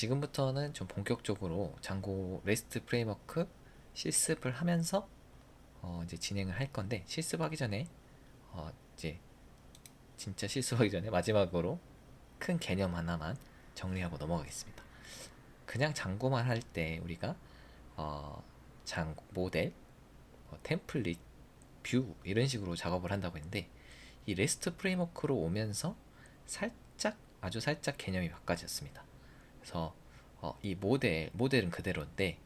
지금부터는 좀 본격적으로 장고 레스트 프레임워크 실습을 하면서 이제 진행을 할 건데, 실습하기 전에 이제 진짜 실습하기 전에 마지막으로 큰 개념 하나만 정리하고 넘어가겠습니다. 그냥 장고만 할 때 우리가 장고 모델, 템플릿, 뷰 이런 식으로 작업을 한다고 했는데, 이 레스트 프레임워크로 오면서 살짝, 아주 살짝 개념이 바꿔졌습니다. 그래서 이 모델은 그대로인데,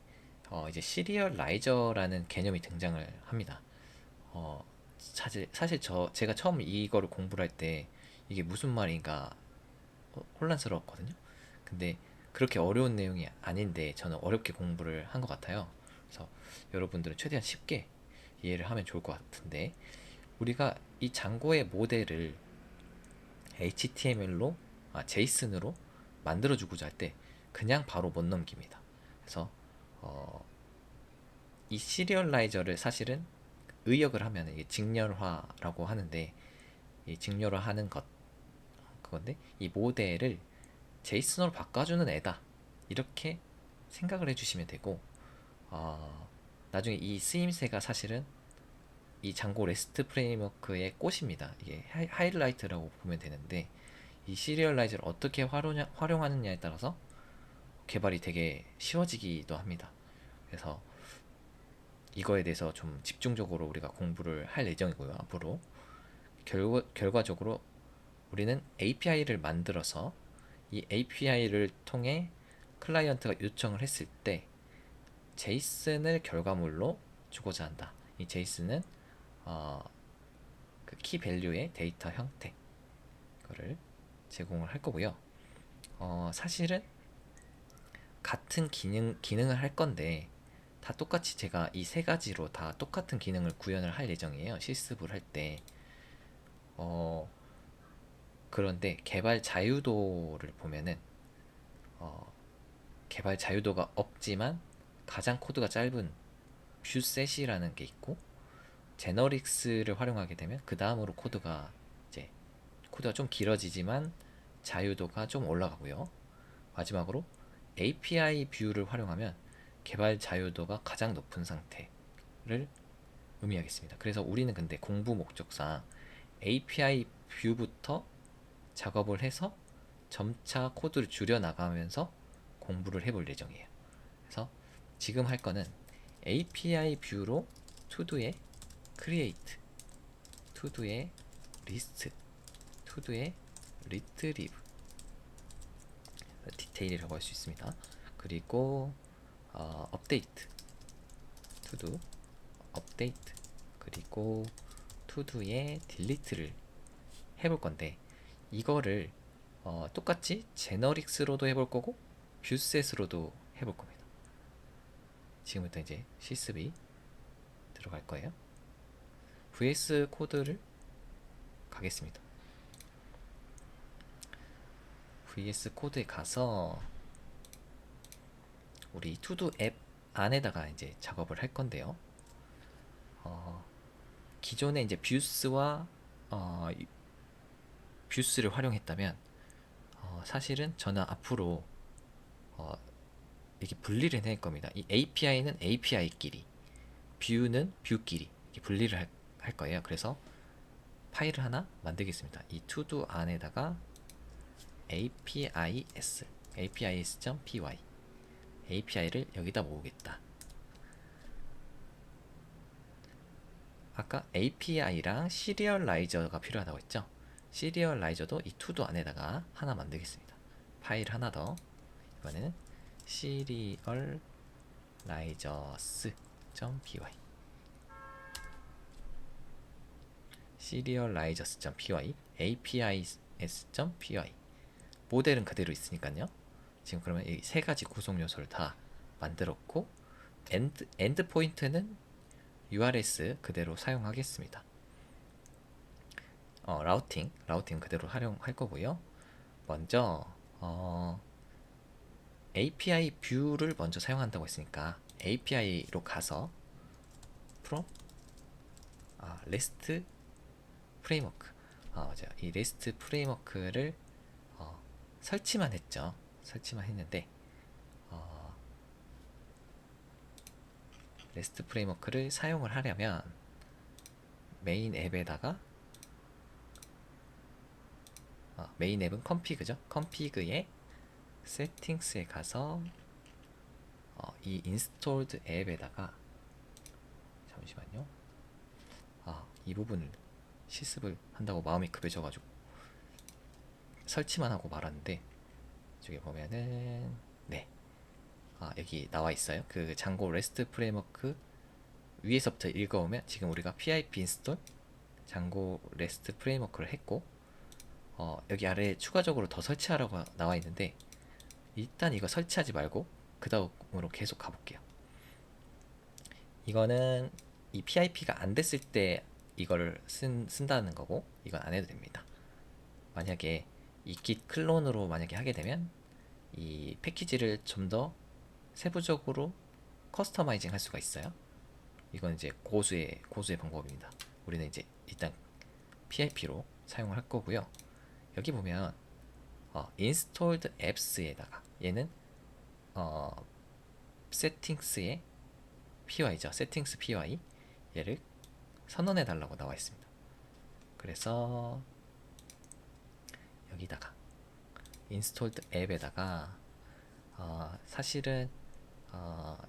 이제 시리얼라이저라는 개념이 등장을 합니다. 어, 사실 제가 처음 이거를 공부를 할 때 이게 무슨 말인가 혼란스러웠거든요. 근데 그렇게 어려운 내용이 아닌데 저는 어렵게 공부를 한 것 같아요. 그래서 여러분들은 최대한 쉽게 이해를 하면 좋을 것 같은데, 우리가 이 장고의 모델을 HTML로, 제이슨으로 만들어주고자 할 때 그냥 바로 못 넘깁니다. 그래서 어, 이 시리얼라이저를 사실은 의역을 하면 이게 직렬화라고 하는데, 이 직렬화하는 것, 그건데 이 모델을 제이슨으로 바꿔주는 애다, 이렇게 생각을 해주시면 되고, 나중에 이 쓰임새가 사실은 이 장고 레스트 프레임워크의 꽃입니다. 이게 하이라이트라고 보면 되는데, 이 시리얼라이저를 어떻게 활용하느냐에 따라서 개발이 되게 쉬워지기도 합니다. 그래서 이거에 대해서 좀 집중적으로 우리가 공부를 할 예정이고요. 앞으로 결과적으로 우리는 API를 만들어서 이 API를 통해 클라이언트가 요청을 했을 때 제이슨을 결과물로 주고자 한다. 이 제이슨은 어, 그키 밸류의 데이터 형태, 거를 제공을 할 거고요. 사실은 같은 기능을 할 건데, 다 똑같이 제가 이 세 가지로 다 똑같은 기능을 구현을 할 예정이에요. 실습을 할 때. 어, 그런데 개발 자유도를 보면은 개발 자유도가 없지만 가장 코드가 짧은 뷰셋이라는 게 있고, 제너릭스를 활용하게 되면 그 다음으로 코드가 좀 길어지지만 자유도가 좀 올라가고요. 마지막으로 API 뷰를 활용하면 개발 자유도가 가장 높은 상태를 의미하겠습니다. 그래서 우리는 근데 공부 목적상 API 뷰부터 작업을 해서 점차 코드를 줄여 나가면서 공부를 해볼 예정이에요. 그래서 지금 할 거는 API 뷰로 투두의 create, 투두의 list, 투두의 retrieve, 디테일이라고 할 수 있습니다. 그리고 업데이트, 투두, 업데이트, 그리고 투두의 딜리트를 해볼 건데, 이거를 똑같이 제너릭스로도 해볼 거고 뷰셋으로도 해볼 겁니다. 지금부터 이제 실습이 들어갈 거예요. VS 코드를 가겠습니다. VS 코드에 가서 우리 투두 앱 안에다가 이제 작업을 할 건데요. 기존에 이제 뷰스를 활용했다면, 사실은 저는 앞으로 어, 이렇게 분리를 해낼 겁니다. 이 API는 API끼리, 뷰는 뷰끼리 이렇게 분리를 할 거예요. 그래서 파일을 하나 만들겠습니다. 이 투두 안에다가 apis.py, API를 여기다 모으겠다. 아까 API랑 시리얼라이저가 필요하다고 했죠? 시리얼라이저도 이 투두 안에다가 하나 만들겠습니다. 파일 하나 더, 이번에는 serializers.py, serializers.py, apis.py. 모델은 그대로 있으니까요. 지금 그러면 이 세 가지 구성 요소를 다 만들었고, 엔드 포인트는 URS 그대로 사용하겠습니다. 라우팅 그대로 활용할 거고요. 먼저 API 뷰를 먼저 사용한다고 했으니까 API로 가서 from REST 프레임워크, 이 REST 프레임워크를 설치만 했죠. 설치만 했는데 레스트 프레임워크를 사용을 하려면 메인 앱에다가 메인 앱은 컴피그죠. 컴피그에 세팅스에 가서 이 인스톨드 앱에다가 잠시만요. 이 부분을 실습을 한다고 마음이 급해져가지고 설치만 하고 말았는데, 저기 보면은 네, 여기 나와 있어요. 그 장고 레스트 프레임워크 위에서부터 읽어오면 지금 우리가 pip 인스톨 장고 레스트 프레임워크를 했고, 여기 아래에 추가적으로 더 설치하라고 나와 있는데, 일단 이거 설치하지 말고 그 다음으로 계속 가볼게요. 이거는 이 PIP가 안 됐을 때 이거를 쓴다는 거고, 이건 안 해도 됩니다. 만약에 이 git 클론으로 만약에 하게 되면 이 패키지를 좀 더 세부적으로 커스터마이징 할 수가 있어요. 이건 이제 고수의 방법입니다. 우리는 이제 일단 PIP로 사용을 할 거고요. 여기 보면 installed apps에다가 얘는 settings의 py죠. settings py 얘를 선언해 달라고 나와 있습니다. 그래서 여기다가 installed app에다가 사실은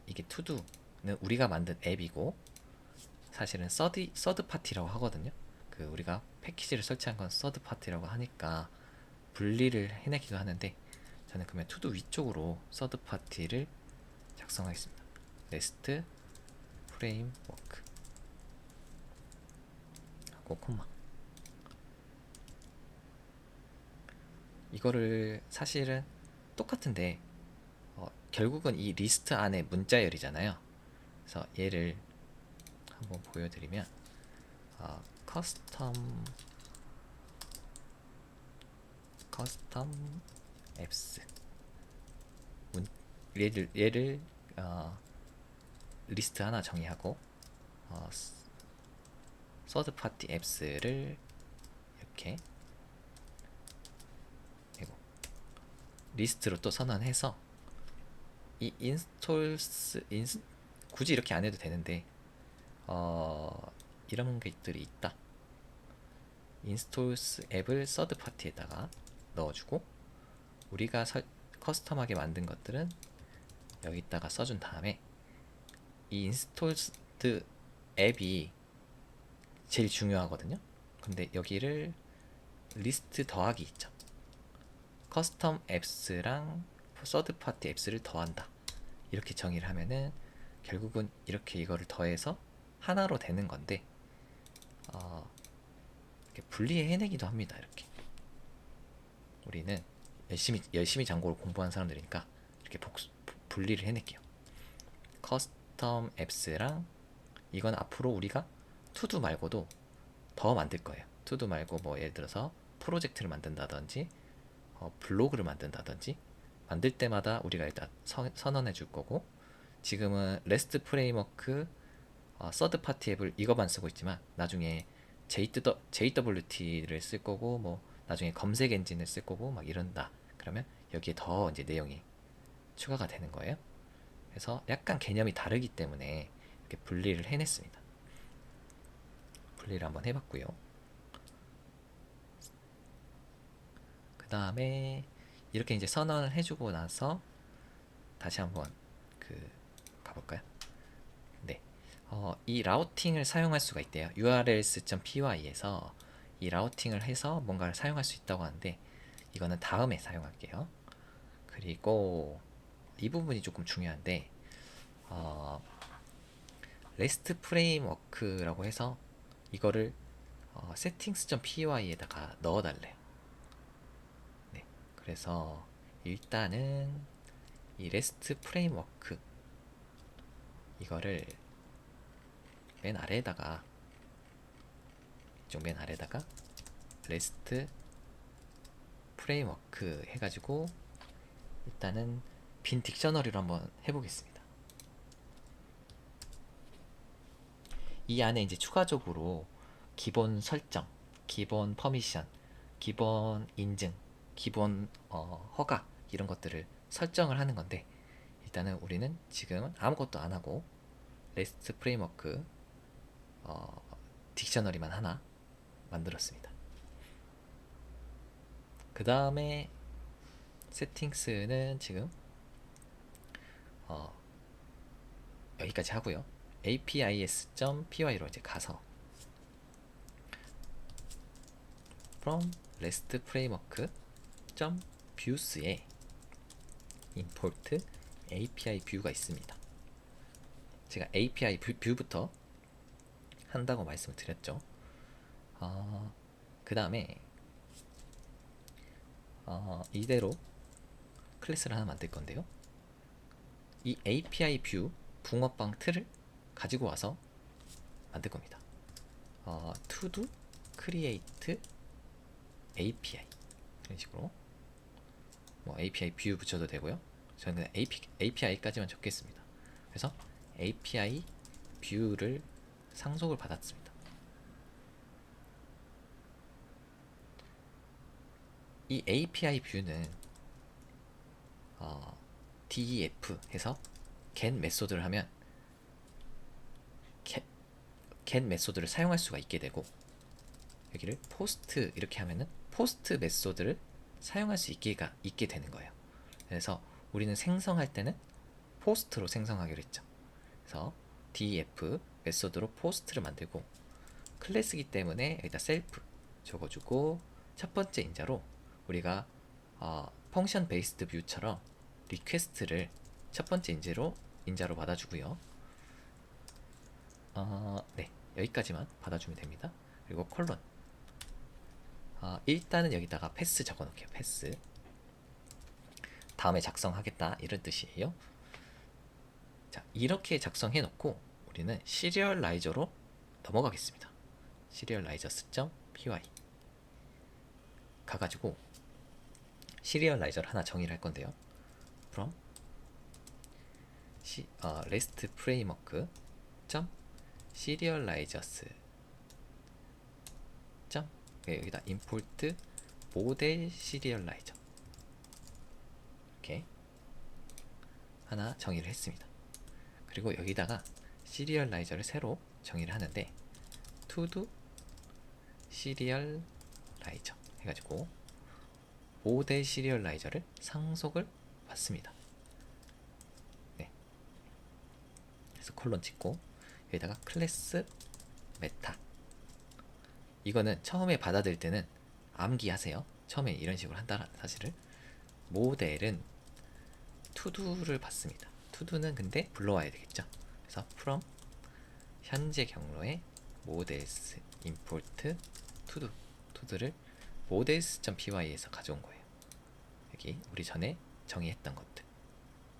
이게 투두는 우리가 만든 앱이고, 사실은 서드 파티라고 하거든요. 그 우리가 패키지를 설치한 건 서드 파티라고 하니까 분리를 해내기도 하는데, 저는 그러면 투두 위쪽으로 서드 파티를 작성하겠습니다. 레스트 프레임워크 하고 콤마. 이거를 사실은 똑같은데 결국은 이 리스트 안에 문자열이잖아요. 그래서 얘를 한번 보여드리면 커스텀 앱스 얘를 리스트 하나 정의하고 서드 파티 앱스를 이렇게 리스트로 또 선언해서 이 굳이 이렇게 안 해도 되는데 이런 것들이 있다. 인스톨스 앱을 서드 파티에다가 넣어주고, 우리가 커스텀하게 만든 것들은 여기다가 써준 다음에 이 인스톨드 앱이 제일 중요하거든요. 근데 여기를 리스트 더하기 있죠. 커스텀 앱스랑 서드 파티 앱스를 더한다. 이렇게 정의를 하면은 결국은 이렇게 이거를 더해서 하나로 되는 건데, 이렇게 분리해내기도 합니다. 이렇게 우리는 열심히 장고를 공부한 사람들이니까 이렇게 분리를 해낼게요. 커스텀 앱스랑 이건 앞으로 우리가 투두 말고도 더 만들 거예요. 투두 말고 뭐 예를 들어서 프로젝트를 만든다든지 블로그를 만든다든지 만들 때마다 우리가 일단 선언해 줄 거고, 지금은 레스트 프레임워크 서드 파티 앱을 이거만 쓰고 있지만 나중에 JWT를 쓸 거고, 뭐 나중에 검색 엔진을 쓸 거고 막 이런다. 그러면 여기에 더 이제 내용이 추가가 되는 거예요. 그래서 약간 개념이 다르기 때문에 이렇게 분리를 해냈습니다. 분리를 한번 해봤고요. 그 다음에 이렇게 이제 선언을 해주고 나서 다시 한번 가볼까요? 네, 이 라우팅을 사용할 수가 있대요. urls.py에서 이 라우팅을 해서 뭔가를 사용할 수 있다고 하는데, 이거는 다음에 사용할게요. 그리고 이 부분이 조금 중요한데, 레스트 프레임워크라고 해서 이거를 settings.py에다가 넣어달래요. 네, 그래서 일단은 이 레스트 프레임워크 이거를 맨 아래에다가 레스트 프레임워크 해가지고 일단은 빈 딕셔너리로 한번 해보겠습니다. 이 안에 이제 추가적으로 기본 설정, 기본 퍼미션, 기본 인증, 기본 허가 이런 것들을 설정을 하는 건데, 일단은 우리는 지금은 아무것도 안 하고 레스트 프레임워크 딕셔너리만 하나 만들었습니다. 그 다음에 세팅스는 지금 여기까지 하고요. apis.py로 이제 가서 from REST framework views에 import API view가 있습니다. 제가 API view부터 한다고 말씀을 드렸죠. 그 다음에 이대로 클래스를 하나 만들 건데요. 이 API view 붕어빵 틀을 가지고 와서 만들 겁니다. to do create API 이런 식으로 뭐 API view 붙여도 되고요. 저는 그냥 API까지만 적겠습니다. 그래서 API view를 상속을 받았습니다. 이 API view는 def 해서 get 메소드를 하면 get 메소드를 사용할 수가 있게 되고, 여기를 post 이렇게 하면은 post 메소드를 사용할 수 있게 되는 거예요. 그래서 우리는 생성할 때는 post로 생성하기로 했죠. 그래서 def 메소드로 post를 만들고, 클래스이기 때문에 여기다 self 적어주고, 첫 번째 인자로 우리가 펑션 베이스드 뷰처럼 리퀘스트를 첫 번째 인자로 받아주고요. 네, 여기까지만 받아주면 됩니다. 그리고 콜론. 일단은 여기다가 패스 적어놓을게요. 패스. 다음에 작성하겠다 이런 뜻이에요. 자, 이렇게 작성해놓고 우리는 시리얼라이저로 넘어가겠습니다. serializers.py 가가지고 시리얼라이저를 하나 정의를 할 건데요. from REST framework serializers 여기다 import 모델 시리얼라이저 이렇게 하나 정의를 했습니다. 그리고 여기다가 시리얼라이저를 새로 정의를 하는데 to do 시리얼라이저 해가지고 모델 시리얼라이저를 상속을 받습니다. 네. 그래서 콜론 찍고 여기다가 클래스 메타. 이거는 처음에 받아들일 때는 암기하세요. 처음에 이런 식으로 한다 사실을. 모델은 투두를 받습니다. 투두는 근데 불러와야 되겠죠. 그래서 from 현재 경로에 models import 투두를 models.py에서 가져온 거예요. 여기 우리 전에 정의했던 것들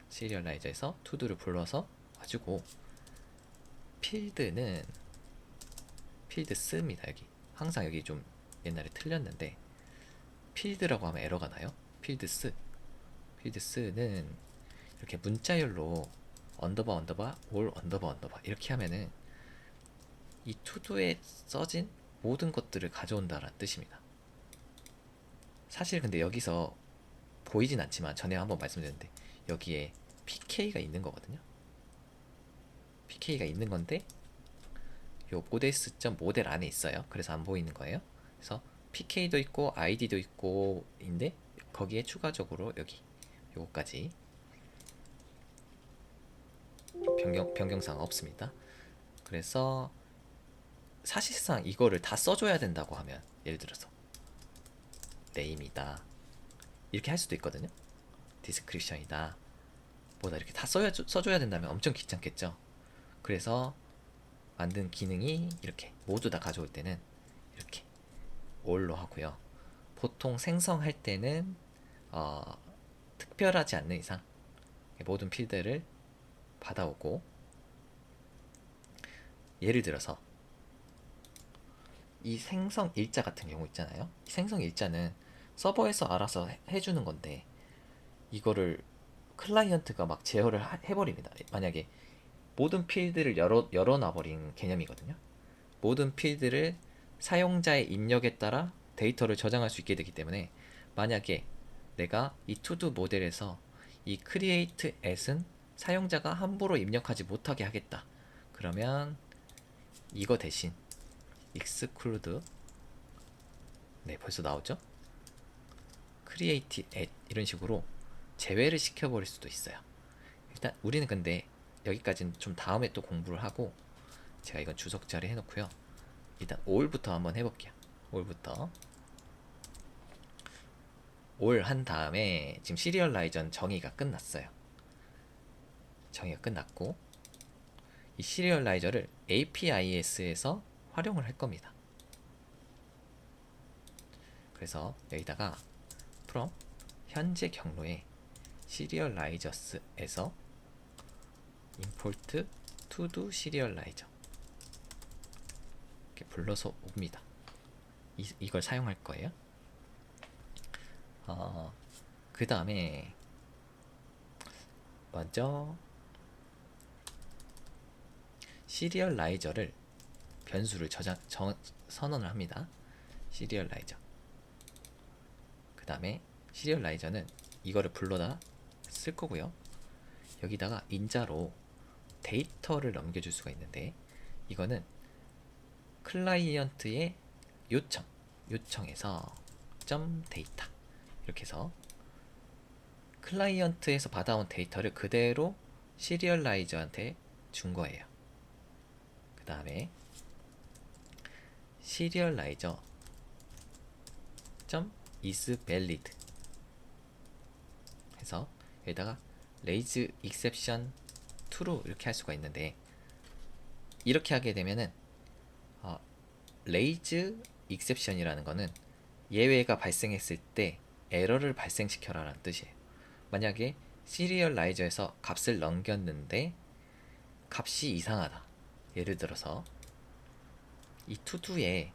시리얼라이저에서 투두를 불러서 와주고, 필드는 필드스입니다. 여기 항상 여기 좀 옛날에 틀렸는데 필드라고 하면 에러가 나요. 필드스는 이렇게 문자열로 언더바 올 언더바 이렇게 하면은 이 투두에 써진 모든 것들을 가져온다라는 뜻입니다. 사실 근데 여기서 보이진 않지만 전에 한번 말씀드렸는데 여기에 PK가 있는 거거든요. PK가 있는 건데 요 models.model 안에 있어요. 그래서 안 보이는 거예요. 그래서 PK도 있고 ID도 있고 인데 거기에 추가적으로 여기 요거까지 변경사항 없습니다. 그래서 사실상 이거를 다 써줘야 된다고 하면, 예를 들어서 name이다 이렇게 할 수도 있거든요. description이다 뭐다 이렇게 다 써줘야 된다면 엄청 귀찮겠죠. 그래서 만든 기능이 이렇게 모두 다 가져올 때는 이렇게 all로 하고요. 보통 생성할 때는 특별하지 않는 이상 모든 필드를 받아오고, 예를 들어서 이 생성 일자 같은 경우 있잖아요. 이 생성 일자는 서버에서 알아서 해주는 건데 이거를 클라이언트가 막 제어를 해버립니다. 만약에 모든 필드를 열어놔버린 개념이거든요. 모든 필드를 사용자의 입력에 따라 데이터를 저장할 수 있게 되기 때문에, 만약에 내가 이 투두 모델에서 이 create as는 사용자가 함부로 입력하지 못하게 하겠다. 그러면 이거 대신 exclude, 네 벌써 나오죠? create at 이런 식으로 제외를 시켜버릴 수도 있어요. 일단 우리는 근데 여기까지는 좀 다음에 또 공부를 하고, 제가 이건 주석 자리 해놓고요. 일단 all부터 한번 해볼게요. all부터 all 한 다음에 지금 시리얼라이저는 정의가 끝났어요. 정의가 끝났고 이 시리얼라이저를 APIS에서 활용을 할 겁니다. 그래서 여기다가 from 현재 경로에 시리얼라이저스에서 import to-do 시리얼라이저 이렇게 불러서 옵니다. 이걸 사용할 거예요. 그 다음에 먼저 시리얼라이저를 변수를 선언을 합니다. 시리얼라이저. 그 다음에 시리얼라이저는 이거를 불러다 쓸 거고요. 여기다가 인자로 데이터를 넘겨줄 수가 있는데, 이거는 클라이언트의 요청에서 점 데이터 이렇게 해서 클라이언트에서 받아온 데이터를 그대로 시리얼라이저한테 준 거예요. 그 다음에 시리얼라이저 점 is valid 해서 여기다가 raise exception true 이렇게 할 수가 있는데, 이렇게 하게 되면은 raise exception이라는 거는 예외가 발생했을 때 에러를 발생시켜라 라는 뜻이에요. 만약에 시리얼라이저에서 값을 넘겼는데 값이 이상하다, 예를 들어서 이 to도에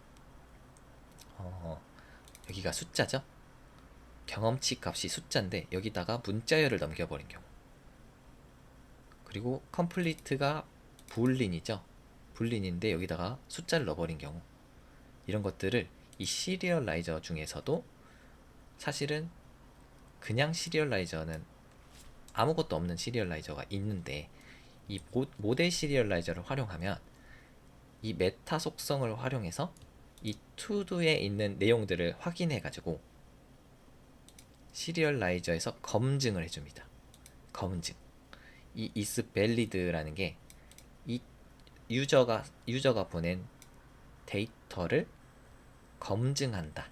여기가 숫자죠. 경험치 값이 숫자인데 여기다가 문자열을 넘겨버린 경우, 그리고 컴플리트가 불린이죠. 불린인데 여기다가 숫자를 넣어버린 경우, 이런 것들을 이 시리얼라이저 중에서도 사실은 그냥 시리얼라이저는 아무것도 없는 시리얼라이저가 있는데, 이 모델 시리얼라이저를 활용하면 이 메타 속성을 활용해서 이 to도에 있는 내용들을 확인해 가지고 시리얼라이저에서 검증을 해줍니다. 검증. 이 is valid라는 게 이 유저가 보낸 데이터를 검증한다.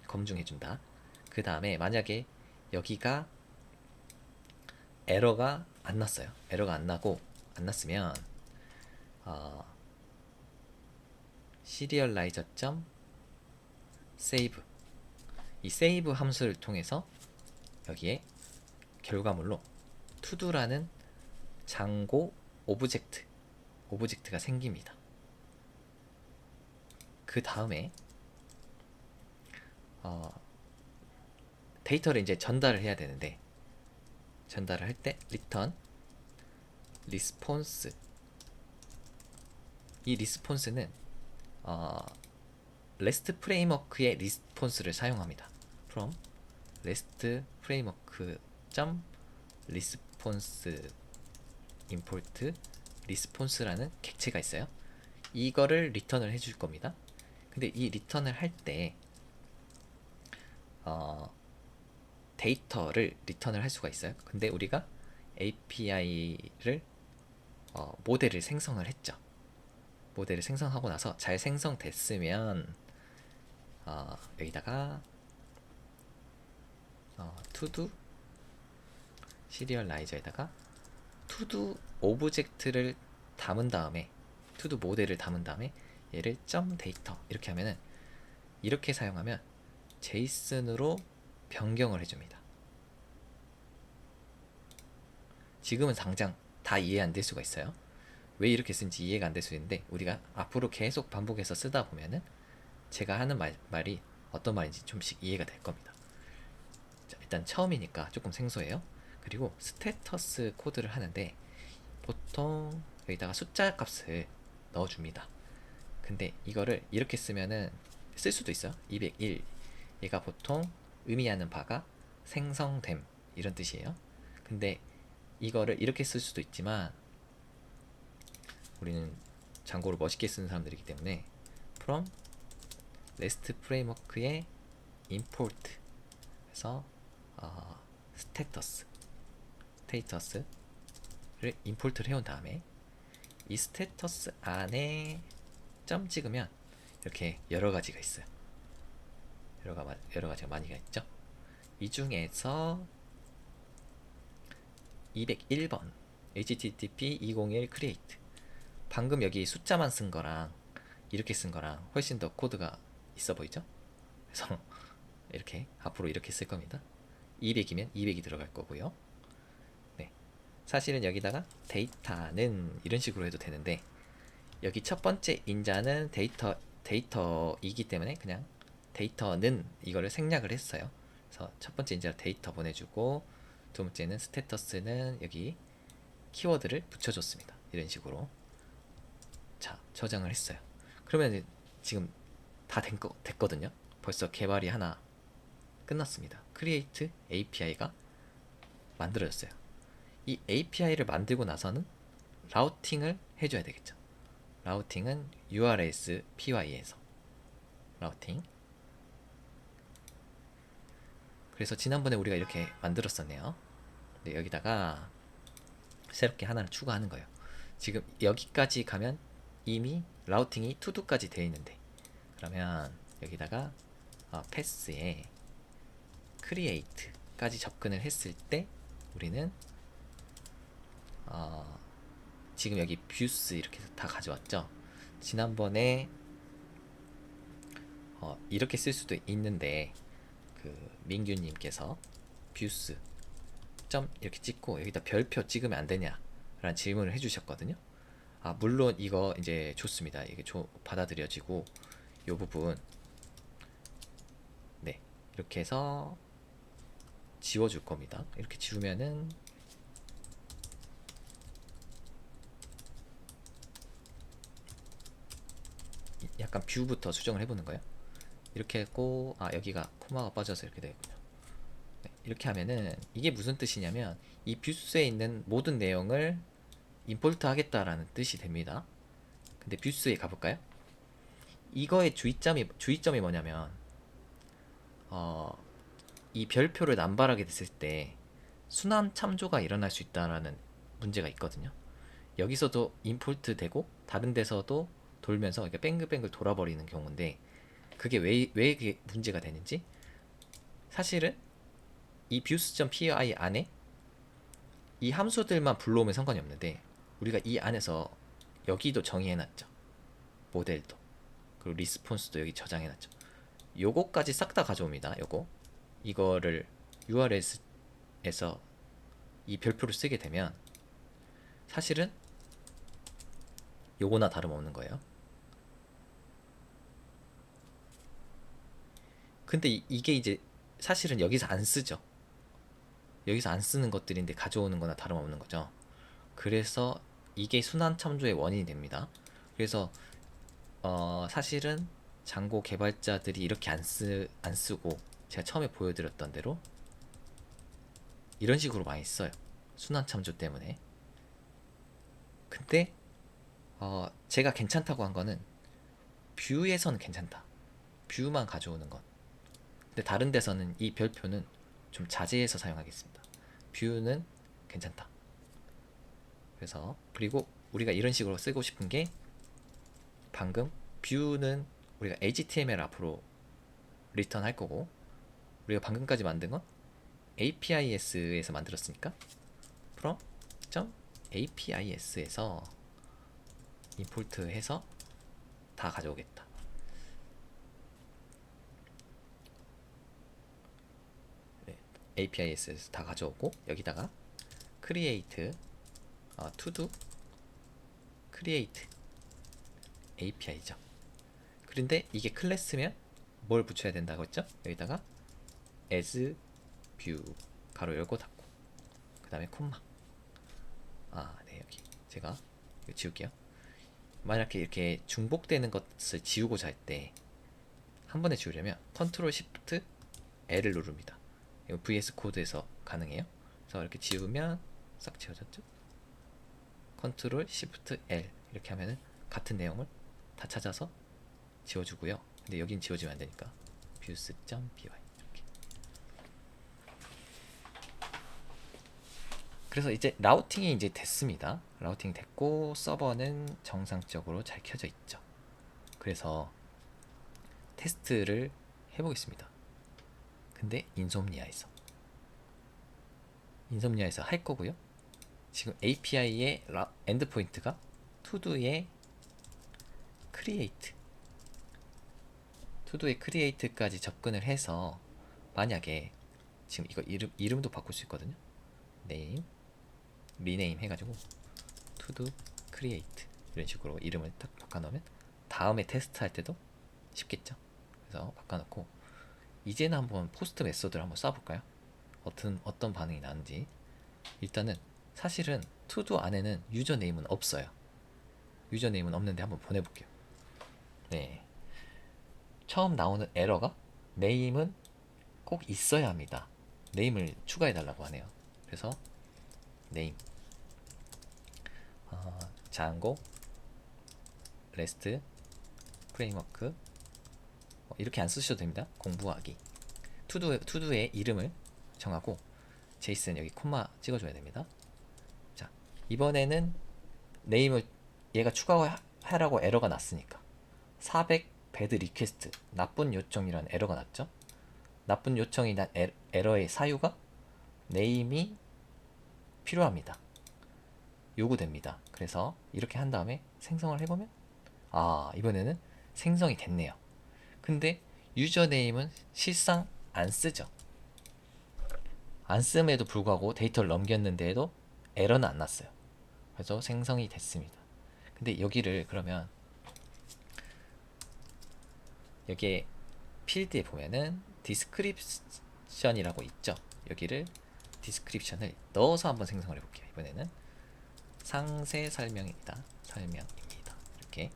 검증해준다. 그 다음에 만약에 여기가 에러가 안 났어요. 에러가 안 났으면 시리얼라이저 점 save, 이 save 함수를 통해서 여기에 결과물로 to도라는 장고 오브젝트가 생깁니다. 그 다음에 데이터를 이제 전달을 해야 되는데, 전달을 할 때 return response, 이 리스폰스는 REST 프레임워크의 리스폰스를 사용합니다. from REST 프레임워크 점 response import response라는 객체가 있어요. 이거를 리턴을 해줄 겁니다. 근데 이 리턴을 할 때 데이터를 리턴을 할 수가 있어요. 근데 우리가 API를 모델을 생성을 했죠. 모델을 생성하고 나서 잘 생성됐으면 여기다가 to-do 시리얼라이저에다가 to-do 오브젝트를 담은 다음에 to-do 모델을 담은 다음에 얘를 점 데이터 이렇게 하면은, 이렇게 사용하면 제이슨으로 변경을 해줍니다. 지금은 당장 다 이해 안 될 수가 있어요. 왜 이렇게 쓴지 이해가 안 될 수 있는데, 우리가 앞으로 계속 반복해서 쓰다 보면은 제가 하는 말이 어떤 말인지 좀씩 이해가 될 겁니다. 자, 일단 처음이니까 조금 생소해요. 그리고 스테터스 코드를 하는데 보통 여기다가 숫자 값을 넣어줍니다. 근데 이거를 이렇게 쓰면은 쓸 수도 있어요. 201, 얘가 보통 의미하는 바가 생성됨 이런 뜻이에요. 근데 이거를 이렇게 쓸 수도 있지만 우리는 장고를 멋있게 쓰는 사람들이기 때문에 from REST 프레임워크의 import 해서 스테이터스를 임포트를 해온 다음에 이 스테이터스 안에 점 찍으면 이렇게 여러 가지가 있어요. 여러 가지가 많이가 있죠. 이 중에서 201번 HTTP 201 create 방금 여기 숫자만 쓴 거랑 이렇게 쓴 거랑 훨씬 더 코드가 있어 보이죠? 그래서 이렇게 앞으로 이렇게 쓸 겁니다. 200이면 200이 들어갈 거고요. 네. 사실은 여기다가 데이터는 이런 식으로 해도 되는데 여기 첫 번째 인자는 데이터이기 때문에 그냥 데이터는 이거를 생략을 했어요. 그래서 첫 번째 인자 데이터 보내주고 두 번째는 스테이터스는 여기 키워드를 붙여줬습니다. 이런 식으로 자 저장을 했어요. 그러면 지금 다 됐거든요. 벌써 개발이 하나 끝났습니다. Create API가 만들어졌어요. 이 API를 만들고 나서는 라우팅을 해줘야 되겠죠. 라우팅은 URLs py에서 라우팅. 그래서 지난번에 우리가 이렇게 만들었었네요. 근데 여기다가 새롭게 하나를 추가하는 거예요. 지금 여기까지 가면 이미 라우팅이 투두까지 되어 있는데 그러면 여기다가 패스에 create까지 접근을 했을 때 우리는 지금 여기 뷰스 이렇게 다 가져왔죠. 지난번에 이렇게 쓸 수도 있는데 그 민규님께서 뷰스 점 이렇게 찍고 여기다 별표 찍으면 안 되냐 라는 질문을 해주셨거든요. 물론 이거 이제 좋습니다. 이게 받아들여지고 이 부분 네 이렇게 해서 지워줄 겁니다. 이렇게 지우면은 약간 뷰부터 수정을 해보는 거예요. 이렇게 했고 여기가 코마가 빠져서 이렇게 되군요. 네, 이렇게 하면은 이게 무슨 뜻이냐면 이 뷰스에 있는 모든 내용을 임포트 하겠다라는 뜻이 됩니다. 근데 뷰스에 가볼까요? 이거의 주의점이 뭐냐면 이 별표를 남발하게 됐을 때 순환 참조가 일어날 수 있다라는 문제가 있거든요. 여기서도 임포트 되고 다른 데서도 돌면서 이렇게 뱅글뱅글 돌아버리는 경우인데 그게 왜 그게 문제가 되는지 사실은 이 views.py 안에 이 함수들만 불러오면 상관이 없는데 우리가 이 안에서 여기도 정의해놨죠. 모델도 그리고 리스폰스도 여기 저장해놨죠. 요거까지 싹 다 가져옵니다. 이거를 URL에서 이 별표를 쓰게 되면 사실은 요거나 다름없는 거예요. 근데 이게 이제 사실은 여기서 안 쓰죠. 여기서 안 쓰는 것들인데 가져오는 거나 다름없는 거죠. 그래서 이게 순환 참조의 원인이 됩니다. 그래서 사실은 장고 개발자들이 이렇게 안 쓰고 제가 처음에 보여드렸던 대로 이런 식으로 많이 써요. 순환 참조 때문에. 근데 제가 괜찮다고 한 거는 뷰에서는 괜찮다. 뷰만 가져오는 것. 근데 다른 데서는 이 별표는 좀 자제해서 사용하겠습니다. 뷰는 괜찮다. 그래서 그리고 우리가 이런 식으로 쓰고 싶은 게 방금 뷰는 우리가 HTML 앞으로 리턴 할 거고 우리가 방금까지 만든 건 APIS에서 만들었으니까 from.APIS에서 임포트 해서 다 가져오겠다. 네, APIS에서 다 가져오고 여기다가 create to do create API죠. 그런데 이게 클래스면 뭘 붙여야 된다고 했죠? 여기다가 as view 가로 열고 닫고 그 다음에 콤마 네 여기 제가 이거 지울게요. 만약에 이렇게 중복되는 것을 지우고자 할 때 한 번에 지우려면 컨트롤 시프트 L을 누릅니다. 이거 VS 코드에서 가능해요. 그래서 이렇게 지우면 싹 지워졌죠. 컨트롤 시프트 L 이렇게 하면은 같은 내용을 다 찾아서 지워주고요. 근데 여긴 지워지면 안 되니까 views.py 이렇게. 그래서 이제 라우팅이 이제 됐습니다. 라우팅 됐고 서버는 정상적으로 잘 켜져 있죠. 그래서 테스트를 해보겠습니다. 근데 인솜니아에서 할 거고요. 지금 API의 엔드포인트가 투두의 크리에이트까지 접근을 해서 만약에 지금 이거 이름도 바꿀 수 있거든요. 네임, 리네임 해가지고 투두 크리에이트 이런 식으로 이름을 딱 바꿔놓으면 다음에 테스트할 때도 쉽겠죠. 그래서 바꿔놓고 이제는 한번 포스트 메소드를 한번 써볼까요? 어떤 반응이 나는지. 일단은 사실은 투두 안에는 유저네임은 없어요. 유저네임은 없는데 한번 보내볼게요. 네, 처음 나오는 에러가 네임은 꼭 있어야 합니다. 네임을 추가해달라고 하네요. 그래서 네임 장고 레스트 프레임워크 이렇게 안 쓰셔도 됩니다. 공부하기 투두의 이름을 정하고 제이슨 여기 콤마 찍어줘야 됩니다. 자, 이번에는 네임을 얘가 추가하라고 에러가 났으니까 400 배드 리퀘스트 나쁜 요청이라는 에러가 났죠. 나쁜 요청이 난 에러의 사유가 네임이 필요합니다. 요구됩니다. 그래서 이렇게 한 다음에 생성을 해보면 이번에는 생성이 됐네요. 근데 유저네임은 실상 안 쓰죠. 안 씀에도 불구하고 데이터를 넘겼는데도 에러는 안 났어요. 그래서 생성이 됐습니다. 근데 여기를 그러면 여기에 필드에 보면은 디스크립션이라고 있죠. 여기를 디스크립션을 넣어서 한번 생성을 해볼게요. 이번에는 상세 설명입니다. 이렇게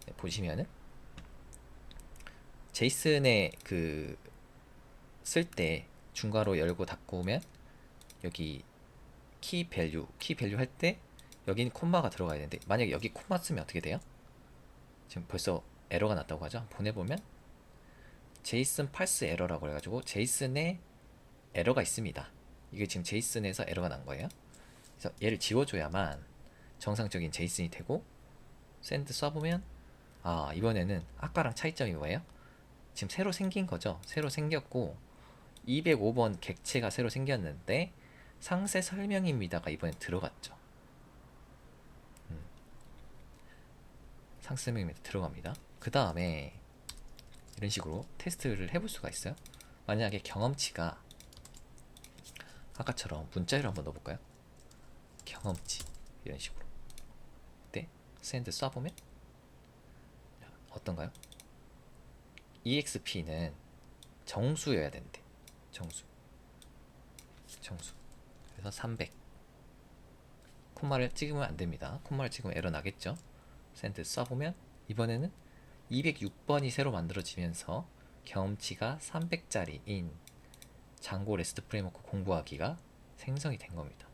네, 보시면은 제이슨에 쓸 때 중괄호 열고 닫고 오면 여기 키 밸류 할 때 여기는 콤마가 들어가야 되는데 만약에 여기 콤마 쓰면 어떻게 돼요? 지금 벌써 에러가 났다고 하죠. 보내보면 제이슨 팔스 에러라고 해가지고 제이슨에 에러가 있습니다. 이게 지금 제이슨에서 에러가 난 거예요. 그래서 얘를 지워줘야만 정상적인 제이슨이 되고 샌드 써보면 이번에는 아까랑 차이점이 뭐예요? 지금 새로 생긴 거죠. 새로 생겼고 205번 객체가 새로 생겼는데 상세 설명입니다가 이번에 들어갔죠. 상세 설명입니다 들어갑니다. 그 다음에 이런 식으로 테스트를 해볼 수가 있어요. 만약에 경험치가 아까처럼 문자로 한번 넣어볼까요? 경험치 이런 식으로 네, 샌드 쏴보면 어떤가요? EXP는 정수여야 되는데 정수 그래서 300 콤마를 찍으면 안됩니다. 콤마를 찍으면 에러 나겠죠. 샌드 쏴보면 이번에는 206번이 새로 만들어지면서 경험치가 300짜리인 장고 레스트 프레임워크 공부하기가 생성이 된 겁니다.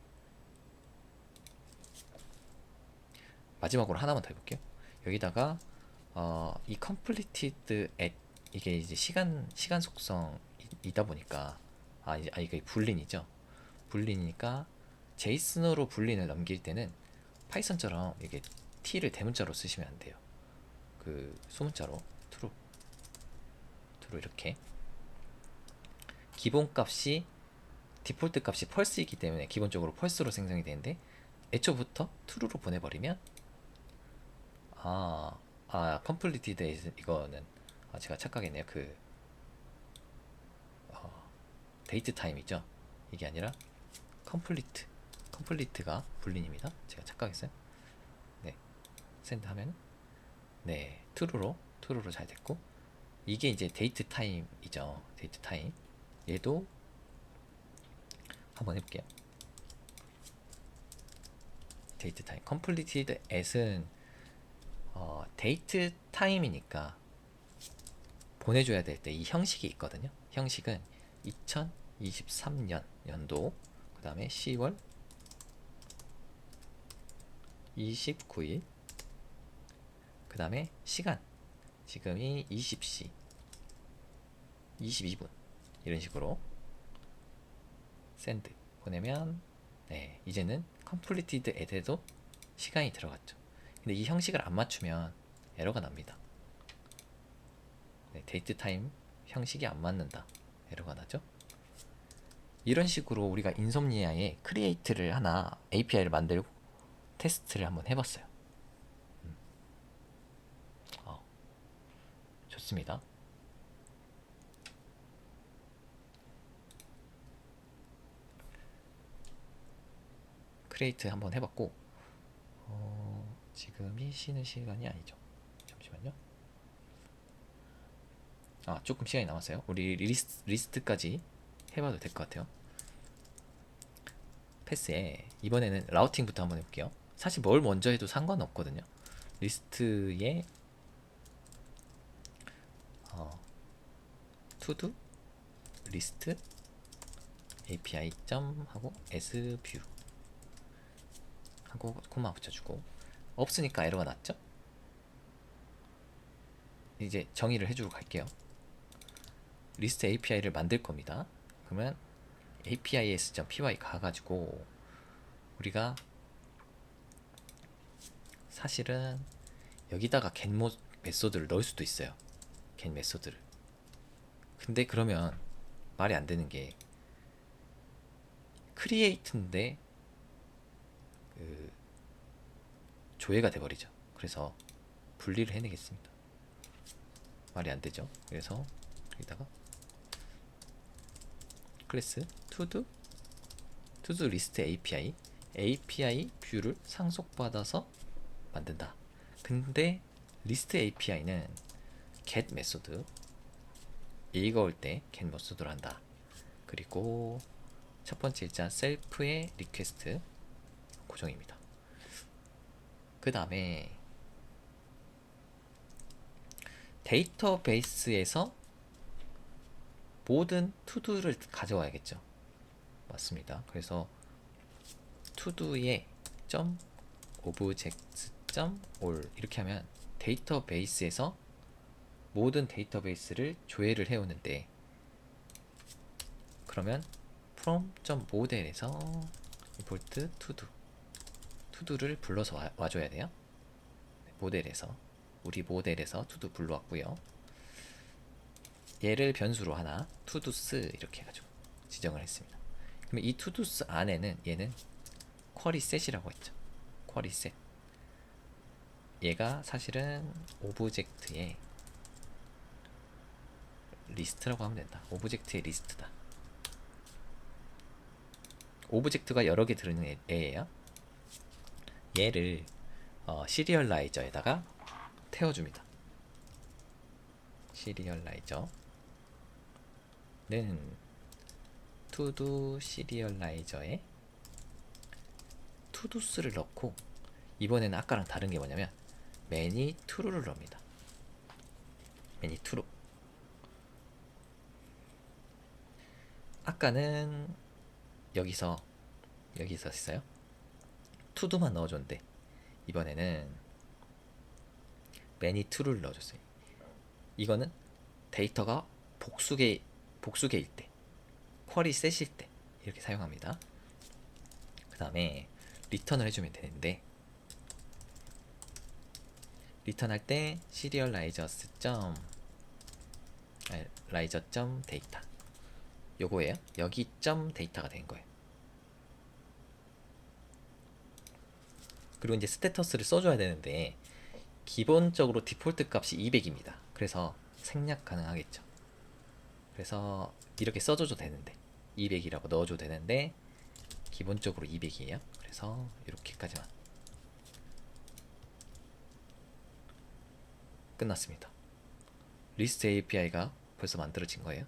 마지막으로 하나만 더 해볼게요. 여기다가 이 completed at 이게 이제 시간 속성이다 보니까 이게 불린이죠. 불린이니까 제이슨으로 불린을 넘길 때는 파이썬처럼 이게 t를 대문자로 쓰시면 안 돼요. 그 소문자로 true 이렇게 기본 값이 디폴트 값이 펄스이기 때문에 기본적으로 펄스로 생성이 되는데 애초부터 true로 보내버리면 completed 이거는 제가 착각했네요. 데이트 타임이죠. 이게 아니라 complete가 불린입니다. 제가 착각했어요. 네, 샌드 하면 네, true로 잘 됐고 이게 이제 데이트 타임이죠. 데이트 타임 얘도 한번 해볼게요. 데이트 타임 completed at은 데이트 타임이니까 보내줘야 될 때 이 형식이 있거든요. 형식은 2023년 연도 그 다음에 10월 29일. 그 다음에 시간, 지금이 20시 22분. 이런 식으로 샌드 보내면, 네, 이제는 completed at에도 시간이 들어갔죠. 근데 이 형식을 안 맞추면 에러가 납니다. 네, 데이트 타임 형식이 안 맞는다, 에러가 나죠. 이런 식으로 우리가 인솜니아에 크리에이트를 하나 API를 만들고 테스트를 한번 해봤어요. 어, 좋습니다. 크리에이트 한번 해봤고, 지금이 쉬는 시간이 아니죠. 잠시만요. 조금 시간이 남았어요. 우리 리스트까지 해봐도 될 것 같아요. 패스에 이번에는 라우팅부터 한번 해볼게요. 사실 뭘 먼저 해도 상관없거든요. 리스트에 투두 리스트 API 점 하고 as view 하고 코마 붙여주고, 없으니까 에러가 났죠. 이제 정의를 해주러 갈게요. 리스트 API를 만들 겁니다. 그러면 apis.py 가가지고 우리가 사실은 여기다가 get 메소드를 넣을 수도 있어요. get 메소드를. 근데 그러면 말이 안 되는 게 create인데 그 조회가 돼버리죠. 그래서 분리를 해내겠습니다. 말이 안 되죠. 그래서 여기다가 클래스 to do list API 뷰를 상속받아서 만든다. 근데 리스트 API는 get 메소드 읽어올 때 get 메소드를 한다. 그리고 첫 번째 일자 셀프의 리퀘스트 고정입니다. 그 다음에 데이터베이스에서 모든 투두를 가져와야겠죠. 맞습니다. 그래서 투두에 점 오브젝트 점 올 이렇게 하면 데이터베이스에서 모든 데이터베이스를 조회를 해오는데, 그러면 from model에서 import 투두를 불러서 와줘야 돼요. 모델에서, 우리 모델에서 투두 불러왔고요. 얘를 변수로 하나 todos 이렇게 해가지고 지정을 했습니다. 그러면 이 todos 안에는 얘는 쿼리 셋이라고 했죠. 쿼리 셋. 얘가 사실은 오브젝트의 리스트라고 하면 된다. 오브젝트의 리스트다. 오브젝트가 여러 개 들어있는 애예요. 얘를 시리얼라이저에다가 태워줍니다. 시리얼라이저는 투두 시리얼라이저에 투두스를 넣고, 이번에는 아까랑 다른 게 뭐냐면 many true를 넣습니다. many true. 아까는 여기서 있어요. 투두만 넣어줬는데 이번에는 many true를 넣어줬어요. 이거는 데이터가 복수개일 때, 쿼리 셋일 때 이렇게 사용합니다. 그 다음에 리턴을 해주면 되는데, 리턴할 때 serializers.data 요거예요. 여기 점 데이터가 된 거예요. 그리고 이제 스테터스를 써줘야 되는데 기본적으로 디폴트 값이 200입니다. 그래서 생략 가능하겠죠. 그래서 이렇게 써줘도 되는데 200이라고 넣어줘도 되는데 기본적으로 200이에요. 그래서 이렇게까지만. 끝났습니다. 리스트 API가 벌써 만들어진 거예요.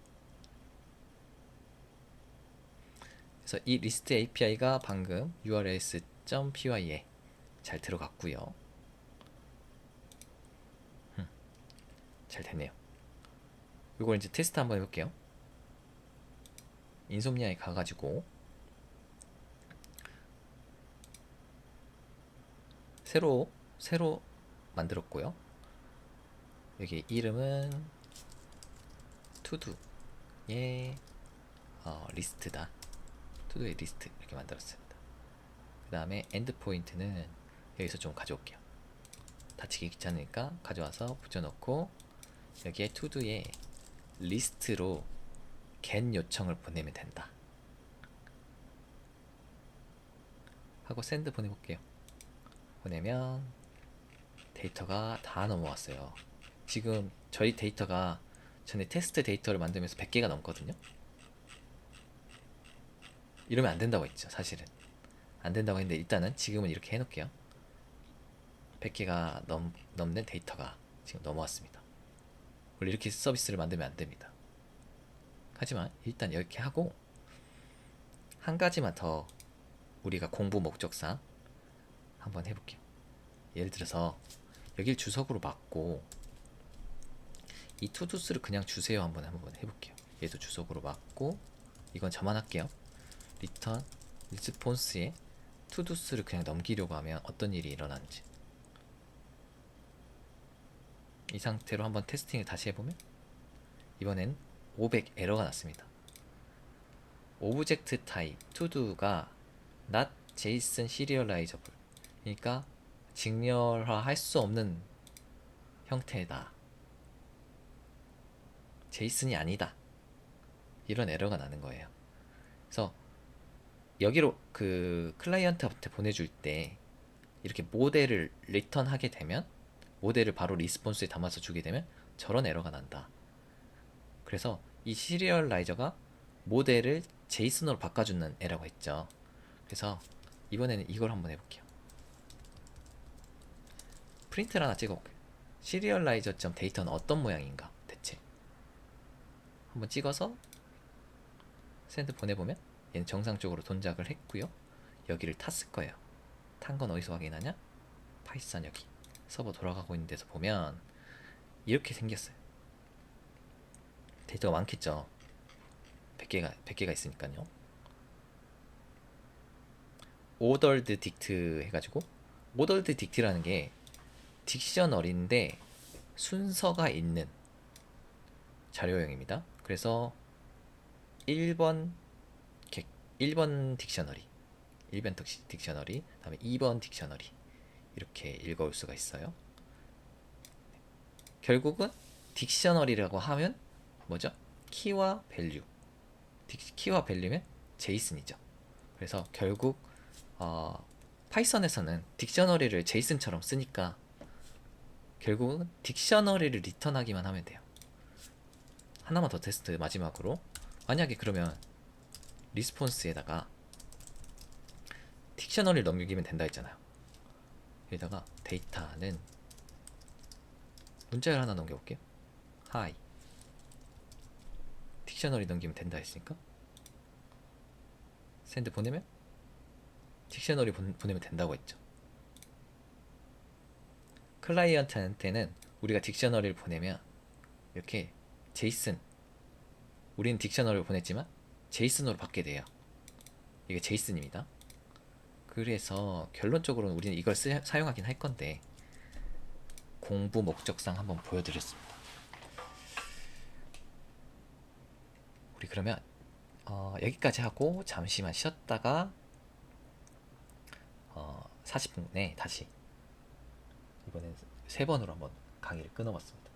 그래서 이 리스트 API가 방금 urls.py에 잘 들어갔고요. 잘 됐네요. 이걸 이제 테스트 한번 해볼게요. 인솜니아에 가가지고 새로 만들었고요. 여기 이름은 투두의 리스트다. 투두의 리스트 이렇게 만들었습니다. 그 다음에 엔드 포인트는 여기서 좀 가져올게요. 닫히기 귀찮으니까 가져와서 붙여놓고 여기에 투두의 리스트로 get 요청을 보내면 된다 하고 샌드 보내볼게요. 보내면 데이터가 다 넘어왔어요. 지금 저희 데이터가 전에 테스트 데이터를 만들면서 100개가 넘거든요. 이러면 안 된다고 했죠. 사실은 안 된다고 했는데 일단은 지금은 이렇게 해놓을게요. 100개가 넘는 데이터가 지금 넘어왔습니다. 원래 이렇게 서비스를 만들면 안 됩니다. 하지만 일단 이렇게 하고 한 가지만 더 우리가 공부 목적상 한번 해볼게요. 예를 들어서 여길 주석으로 막고 이 투두스를 그냥 주세요 한번 해볼게요. 얘도 주석으로 막고 이건 저만 할게요. 리턴 리스폰스에 투두스를 그냥 넘기려고 하면 어떤 일이 일어나는지 이 상태로 한번 테스팅을 다시 해보면 이번엔 500 에러가 났습니다. 오브젝트 타입 투두가 not JSON serializable 그러니까 직렬화 할 수 없는 형태다. 제이슨이 아니다. 이런 에러가 나는 거예요. 그래서 여기로 그 클라이언트한테 보내줄 때 이렇게 모델을 리턴하게 되면 모델을 바로 리스폰스에 담아서 주게 되면 저런 에러가 난다. 그래서 이 시리얼라이저가 모델을 제이슨으로 바꿔주는 에러가 있죠. 그래서 이번에는 이걸 한번 해볼게요. 프린트를 하나 찍어볼게요. 시리얼라이저 데이터는 어떤 모양인가 대체 한번 찍어서 샌드 보내보면 얘는 정상적으로 동작을 했고요. 여기를 탔을 거예요. 탄 건 어디서 확인하냐? 파이썬 여기 서버 돌아가고 있는 데서 보면 이렇게 생겼어요. 데이터가 많겠죠. 100개가 있으니까요. 오더드 딕트 해가지고 오더드 딕트라는 게 딕셔너리인데 순서가 있는 자료형입니다. 그래서 1번 딕셔너리 1번 딕셔너리 다음에 2번 딕셔너리 이렇게 읽어올 수가 있어요. 결국은 딕셔너리라고 하면 뭐죠? 키와 밸류 키와 밸류면 제이슨이죠. 그래서 결국 파이썬에서는 딕셔너리를 제이슨처럼 쓰니까 결국은 딕셔너리를 리턴하기만 하면 돼요. 하나만 더 테스트 마지막으로 만약에 그러면 리스폰스에다가 딕셔너리를 넘기면 된다 했잖아요. 여기다가 데이터는 문자를 하나 넘겨볼게요. 하이 딕셔너리 넘기면 된다 했으니까 샌드 보내면 딕셔너리 보내면 된다고 했죠. 클라이언트한테는 우리가 딕셔너리를 보내면 이렇게 제이슨 우리는 딕셔너리를 보냈지만 제이슨으로 받게 돼요. 이게 제이슨입니다. 그래서 결론적으로는 우리는 이걸 사용하긴 할 건데 공부 목적상 한번 보여드렸습니다. 우리 그러면 여기까지 하고 잠시만 쉬었다가 40분 내에 다시 이번엔 3번으로 한번 강의를 끊어봤습니다.